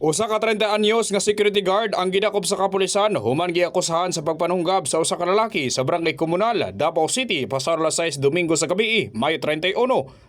Usa ka 30 anyos nga security guard ang gidakop sa kapulisan human giakusahan sa pagpanunggab sa usa ka lalaki sa barangay komunal Davao City pasar alas 6 Domingo sa gabi, Mayo 31.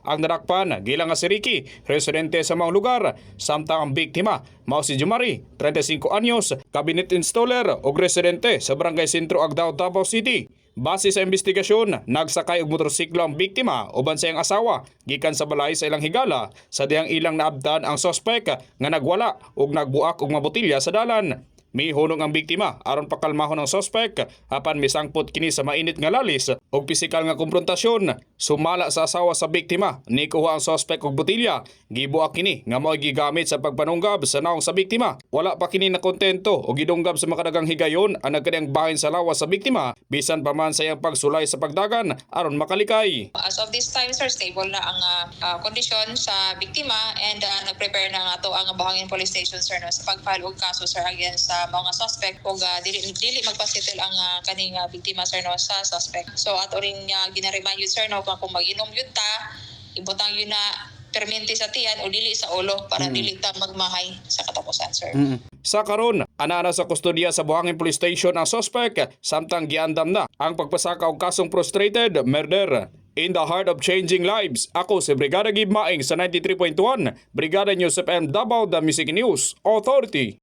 Ang nadakpan gilang nga si Ricky, residente sa maong lugar, samtang ang biktima mao si Jumari, 35 anyos, cabinet installer ug residente sa barangay Sentro Agdao, Davao City. Base sa investigasyon, nagsakay og motorsiklo ang biktima uban sa iyang asawa gikan sa balay sa ilang higala sa dihang ilang naabdan ang sospek nga nagwala ug nagbuak og mabotilya sa dalan. Mihunong ang biktima aron pakalmahon ang sospek apan misangpot kini sa mainit nga lalis ug pisikal nga konfrontasyon. Sumala sa asawa sa biktima, nikuha ang sospek og botilya. Gibuak kini nga mo'y gigamit sa pagpanunggab sa naong sa biktima. Wala pa kini nakontento o gidunggab sa makadagang higayon ang nagkadiyang bahin sa lawas sa biktima bisan pa man sa iyang pagsulay sa pagdagan aron makalikay. As of this time, sir, stable na ang kondisyon sa biktima and nag-prepare na nga to ang Buhangin Police Station, sir, no, sa pag-file og kaso, sir, against sa mga suspect ug dili magpasettle ang kaning biktima, sir, no, sa suspect. So ato ring gina-remind you, sir, no, kung mag-inom yun ta, ibutang yun na permente sa tiyan o dili sa ulo para dili ta magmahay sa katapusan, sir. Sa karon, ana sa kustodiya sa Buhangin Police Station ang suspect samtang giandam na ang pagpasaka og kasong frustrated murder. In the heart of changing lives, ako si Brigada Gib Maing sa 93.1 Brigada News FM Davao, the Music News Authority.